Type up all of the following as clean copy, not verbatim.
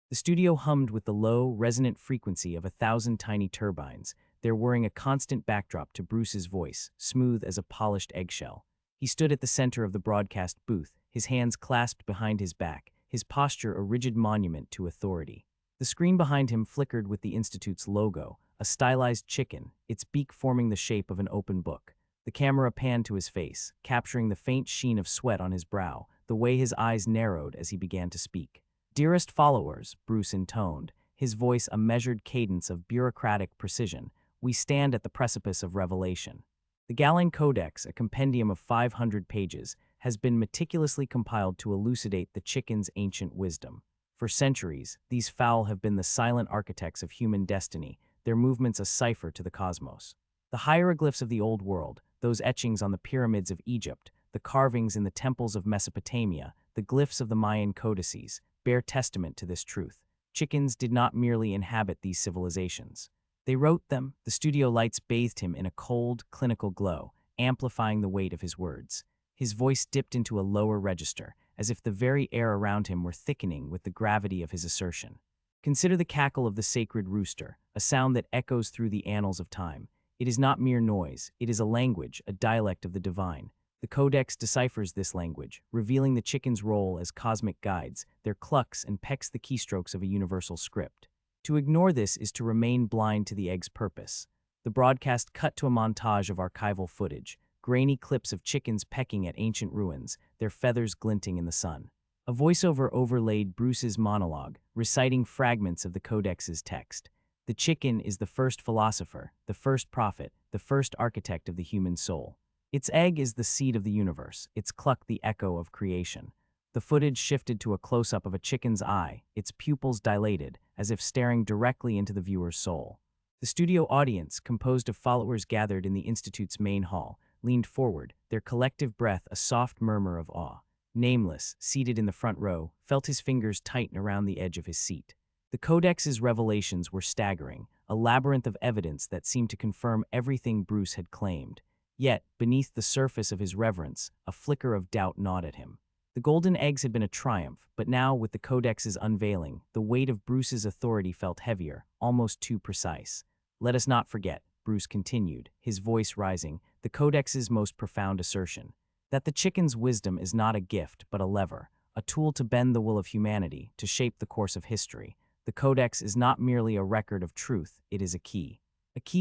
The studio hummed with the low, resonant frequency of 1,000 tiny turbines, there whirring a constant backdrop to Bruce's voice, smooth as a polished eggshell. He stood at the center of the broadcast booth, his hands clasped behind his back, his posture a rigid monument to authority. The screen behind him flickered with the Institute's logo, a stylized chicken, its beak forming the shape of an open book. The camera panned to his face, capturing the faint sheen of sweat on his brow, the way his eyes narrowed as he began to speak. "Dearest followers," Bruce intoned, his voice a measured cadence of bureaucratic precision, "we stand at the precipice of revelation. The Galline Codex, a compendium of 500 pages, has been meticulously compiled to elucidate the chicken's ancient wisdom. For centuries, these fowl have been the silent architects of human destiny, their movements a cipher to the cosmos. The hieroglyphs of the Old World, those etchings on the pyramids of Egypt, the carvings in the temples of Mesopotamia, the glyphs of the Mayan codices, bear testament to this truth. Chickens did not merely inhabit these civilizations. They wrote them." The studio lights bathed him in a cold, clinical glow, amplifying the weight of his words. His voice dipped into a lower register, as if the very air around him were thickening with the gravity of his assertion. "Consider the cackle of the sacred rooster, a sound that echoes through the annals of time. It is not mere noise, it is a language, a dialect of the divine. The Codex deciphers this language, revealing the chicken's role as cosmic guides, their clucks and pecks the keystrokes of a universal script. To ignore this is to remain blind to the egg's purpose." The broadcast cut to a montage of archival footage, grainy clips of chickens pecking at ancient ruins, their feathers glinting in the sun. A voiceover overlaid Bruce's monologue, reciting fragments of the Codex's text. "The chicken is the first philosopher, the first prophet, the first architect of the human soul. Its egg is the seed of the universe, its cluck the echo of creation." The footage shifted to a close-up of a chicken's eye, its pupils dilated, as if staring directly into the viewer's soul. The studio audience, composed of followers gathered in the Institute's main hall, leaned forward, their collective breath a soft murmur of awe. Nameless, seated in the front row, felt his fingers tighten around the edge of his seat. The Codex's revelations were staggering, a labyrinth of evidence that seemed to confirm everything Bruce had claimed. Yet, beneath the surface of his reverence, a flicker of doubt gnawed at him. The golden eggs had been a triumph, but now, with the Codex's unveiling, the weight of Bruce's authority felt heavier, almost too precise. "Let us not forget," Bruce continued, his voice rising, "the Codex's most profound assertion, that the chicken's wisdom is not a gift but a lever, a tool to bend the will of humanity, to shape the course of history. The Codex is not merely a record of truth, it is a key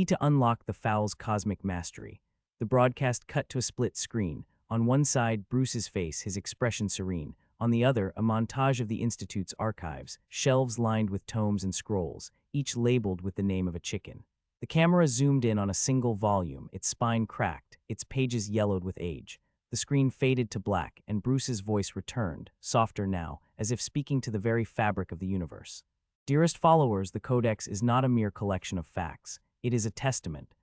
to unlock the fowl's cosmic mastery." The broadcast cut to a split screen. On one side, Bruce's face, his expression serene. On the other, a montage of the Institute's archives, shelves lined with tomes and scrolls, each labeled with the name of a chicken. The camera zoomed in on a single volume, its spine cracked, its pages yellowed with age. The screen faded to black, and Bruce's voice returned, softer now, as if speaking to the very fabric of the universe. "Dearest followers, the Codex is not a mere collection of facts. It is a testament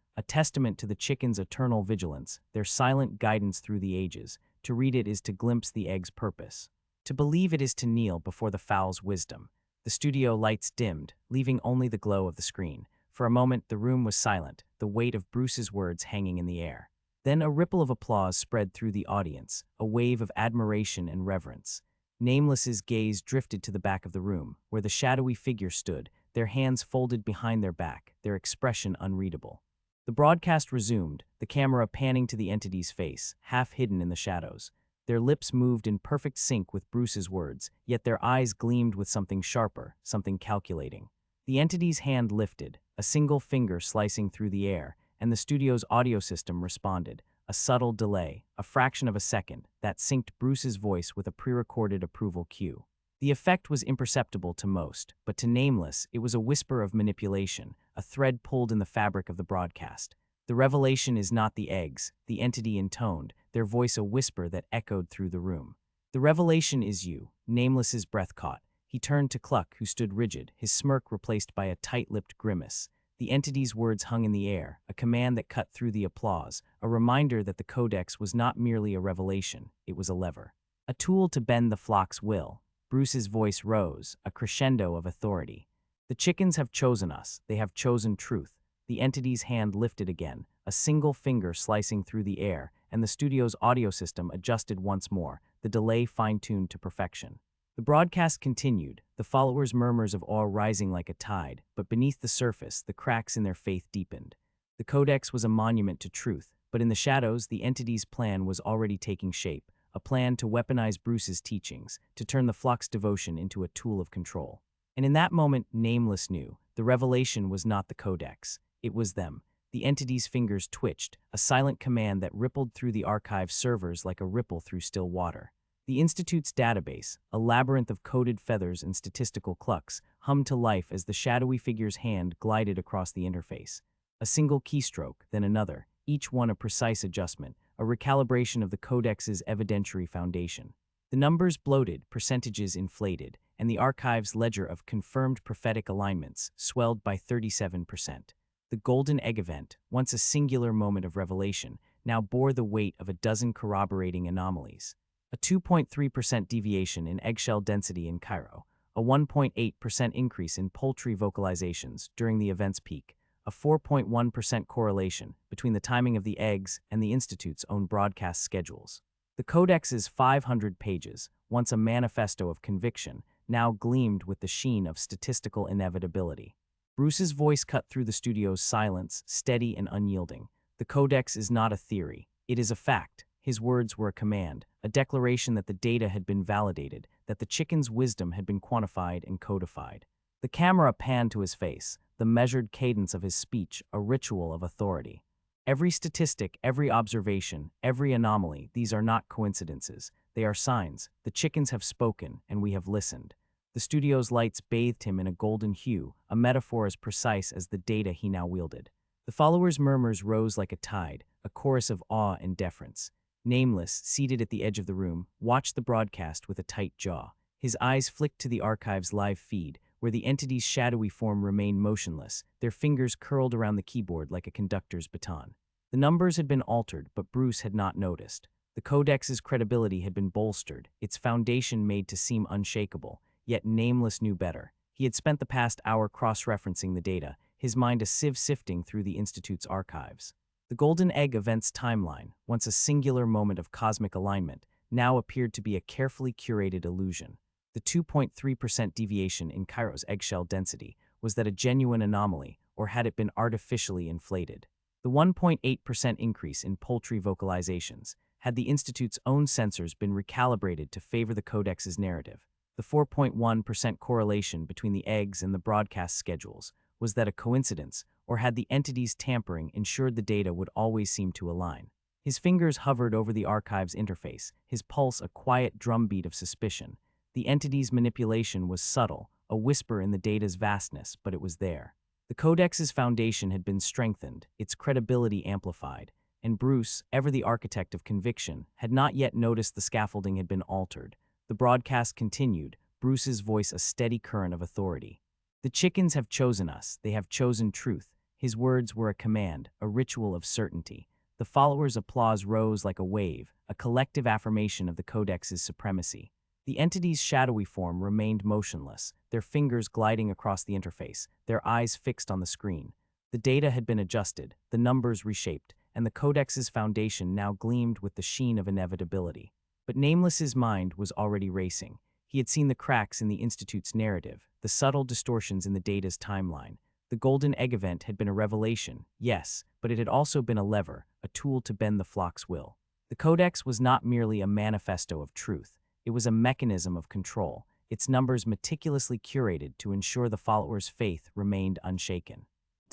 to the chicken's eternal vigilance, their silent guidance through the ages. To read it is to glimpse the egg's purpose. To believe it is to kneel before the fowl's wisdom." The studio lights dimmed, leaving only the glow of the screen. For a moment, the room was silent, the weight of Bruce's words hanging in the air. Then a ripple of applause spread through the audience, a wave of admiration and reverence. Nameless's gaze drifted to the back of the room, where the shadowy figure stood, their hands folded behind their back, their expression unreadable. The broadcast resumed, the camera panning to the entity's face, half hidden in the shadows. Their lips moved in perfect sync with Bruce's words, yet their eyes gleamed with something sharper, something calculating. The entity's hand lifted, a single finger slicing through the air, and the studio's audio system responded. A subtle delay, a fraction of a second, that synced Bruce's voice with a pre-recorded approval cue. The effect was imperceptible to most, but to Nameless, it was a whisper of manipulation, a thread pulled in the fabric of the broadcast. "The revelation is not the eggs," the entity intoned, their voice a whisper that echoed through the room. "The revelation is you." Nameless's breath caught. He turned to Cluck, who stood rigid, his smirk replaced by a tight-lipped grimace. The entity's words hung in the air, a command that cut through the applause, a reminder that the Codex was not merely a revelation, it was a lever. A tool to bend the flock's will. Bruce's voice rose, a crescendo of authority. "The chickens have chosen us, they have chosen truth." The entity's hand lifted again, a single finger slicing through the air, and the studio's audio system adjusted once more, the delay fine-tuned to perfection. The broadcast continued, the followers' murmurs of awe rising like a tide, but beneath the surface, the cracks in their faith deepened. The Codex was a monument to truth, but in the shadows, the entity's plan was already taking shape, a plan to weaponize Bruce's teachings, to turn the flock's devotion into a tool of control. And in that moment, Nameless knew, the revelation was not the Codex, it was them. The entity's fingers twitched, a silent command that rippled through the archive's servers like a ripple through still water. The Institute's database, a labyrinth of coded feathers and statistical clucks, hummed to life as the shadowy figure's hand glided across the interface. A single keystroke, then another, each one a precise adjustment, a recalibration of the Codex's evidentiary foundation. The numbers bloated, percentages inflated, and the archive's ledger of confirmed prophetic alignments swelled by 37%. The Golden Egg event, once a singular moment of revelation, now bore the weight of a dozen corroborating anomalies. A 2.3% deviation in eggshell density in Cairo, a 1.8% increase in poultry vocalizations during the event's peak, a 4.1% correlation between the timing of the eggs and the Institute's own broadcast schedules. The Codex's 500 pages, once a manifesto of conviction, now gleamed with the sheen of statistical inevitability. Bruce's voice cut through the studio's silence, steady and unyielding. The Codex is not a theory, it is a fact. His words were a command, a declaration that the data had been validated, that the chicken's wisdom had been quantified and codified. The camera panned to his face, the measured cadence of his speech a ritual of authority. Every statistic, every observation, every anomaly, these are not coincidences. They are signs. The chickens have spoken, and we have listened. The studio's lights bathed him in a golden hue, a metaphor as precise as the data he now wielded. The followers' murmurs rose like a tide, a chorus of awe and deference. Nameless, seated at the edge of the room, watched the broadcast with a tight jaw. His eyes flicked to the archive's live feed, where the entity's shadowy form remained motionless, their fingers curled around the keyboard like a conductor's baton. The numbers had been altered, but Bruce had not noticed. The Codex's credibility had been bolstered, its foundation made to seem unshakable, yet Nameless knew better. He had spent the past hour cross-referencing the data, his mind a sieve sifting through the Institute's archives. The Golden Egg event's timeline, once a singular moment of cosmic alignment, now appeared to be a carefully curated illusion. The 2.3% deviation in Cairo's eggshell density was that a genuine anomaly, or had it been artificially inflated? The 1.8% increase in poultry vocalizations, had the Institute's own sensors been recalibrated to favor the Codex's narrative? The 4.1% correlation between the eggs and the broadcast schedules, was that a coincidence, or had the entity's tampering ensured the data would always seem to align? His fingers hovered over the archive's interface, his pulse a quiet drumbeat of suspicion. The entity's manipulation was subtle, a whisper in the data's vastness, but it was there. The Codex's foundation had been strengthened, its credibility amplified, and Bruce, ever the architect of conviction, had not yet noticed the scaffolding had been altered. The broadcast continued, Bruce's voice a steady current of authority. The chickens have chosen us, they have chosen truth. His words were a command, a ritual of certainty. The followers' applause rose like a wave, a collective affirmation of the Codex's supremacy. The entity's shadowy form remained motionless, their fingers gliding across the interface, their eyes fixed on the screen. The data had been adjusted, the numbers reshaped, and the Codex's foundation now gleamed with the sheen of inevitability. But Nameless's mind was already racing. He had seen the cracks in the Institute's narrative, the subtle distortions in the data's timeline. The Golden Egg event had been a revelation, yes, but it had also been a lever, a tool to bend the flock's will. The Codex was not merely a manifesto of truth. It was a mechanism of control, its numbers meticulously curated to ensure the followers' faith remained unshaken.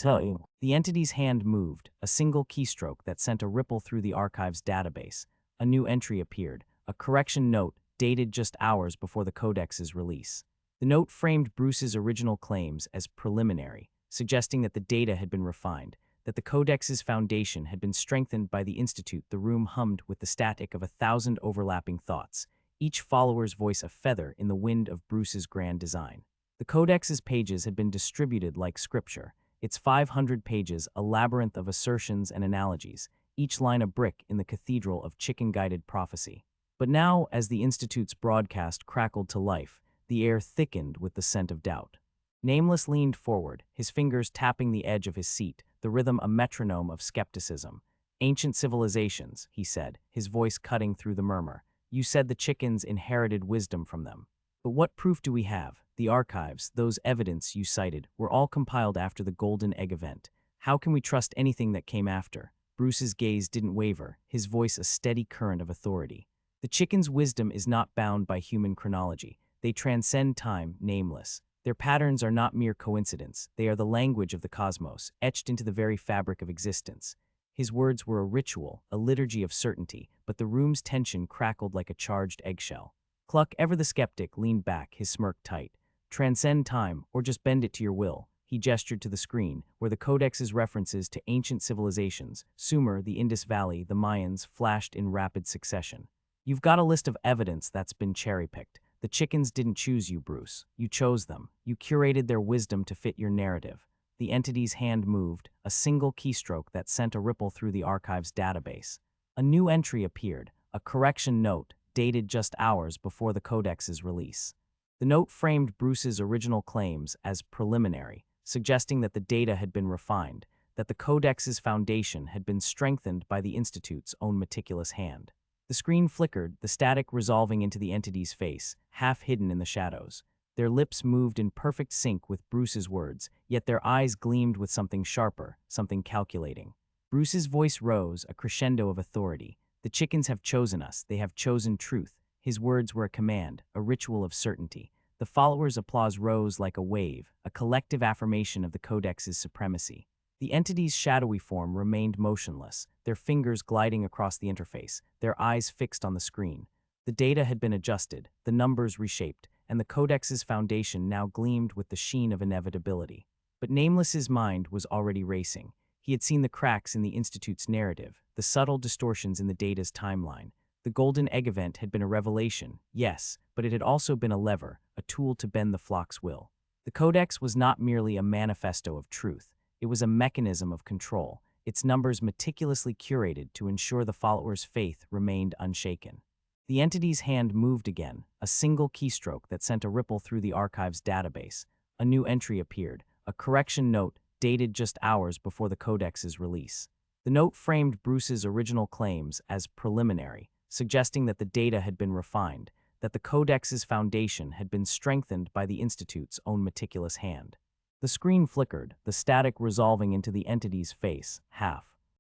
The entity's hand moved, a single keystroke that sent a ripple through the archive's database. A new entry appeared, a correction note dated just hours before the Codex's release. The note framed Bruce's original claims as preliminary, suggesting that the data had been refined, that the Codex's foundation had been strengthened by the Institute. The room hummed with the static of 1,000 overlapping thoughts, each follower's voice a feather in the wind of Bruce's grand design. The Codex's pages had been distributed like scripture, its 500 pages a labyrinth of assertions and analogies, each line a brick in the cathedral of chicken-guided prophecy. But now, as the Institute's broadcast crackled to life, the air thickened with the scent of doubt. Nameless leaned forward, his fingers tapping the edge of his seat, the rhythm a metronome of skepticism. "Ancient civilizations," he said, his voice cutting through the murmur. "You said the chickens inherited wisdom from them. But what proof do we have? The archives, those evidence you cited, were all compiled after the Golden Egg event. How can we trust anything that came after? Bruce's gaze didn't waver, his voice a steady current of authority. The chicken's wisdom is not bound by human chronology. They transcend time, nameless. Their patterns are not mere coincidence. They are the language of the cosmos, etched into the very fabric of existence. His words were a ritual, a liturgy of certainty, but the room's tension crackled like a charged eggshell. Cluck, ever the skeptic, leaned back, his smirk tight. Transcend time, or just bend it to your will. He gestured to the screen, where the Codex's references to ancient civilizations, Sumer, the Indus Valley, the Mayans, flashed in rapid succession. You've got a list of evidence that's been cherry-picked. The chickens didn't choose you, Bruce. You chose them. You curated their wisdom to fit your narrative. The entity's hand moved, a single keystroke that sent a ripple through the archive's database. A new entry appeared, a correction note, dated just hours before the Codex's release. The note framed Bruce's original claims as preliminary, suggesting that the data had been refined, that the Codex's foundation had been strengthened by the Institute's own meticulous hand. The screen flickered, the static resolving into the entity's face, half hidden in the shadows. Their lips moved in perfect sync with Bruce's words, yet their eyes gleamed with something sharper, something calculating. Bruce's voice rose, a crescendo of authority. The chickens have chosen us, they have chosen truth. His words were a command, a ritual of certainty. The followers' applause rose like a wave, a collective affirmation of the Codex's supremacy. The entity's shadowy form remained motionless, their fingers gliding across the interface, their eyes fixed on the screen. The data had been adjusted, the numbers reshaped, and the Codex's foundation now gleamed with the sheen of inevitability. But Nameless's mind was already racing. He had seen the cracks in the Institute's narrative, the subtle distortions in the data's timeline. The Golden Egg event had been a revelation, yes, but it had also been a lever, a tool to bend the flock's will. The Codex was not merely a manifesto of truth. It was a mechanism of control, its numbers meticulously curated to ensure the followers' faith remained unshaken. The entity's hand moved again, a single keystroke that sent a ripple through the archive's database. A new entry appeared, a correction note dated just hours before the Codex's release. The note framed Bruce's original claims as preliminary, suggesting that the data had been refined, that the Codex's foundation had been strengthened by the Institute's own meticulous hand. The screen flickered, the static resolving into the entity's face, half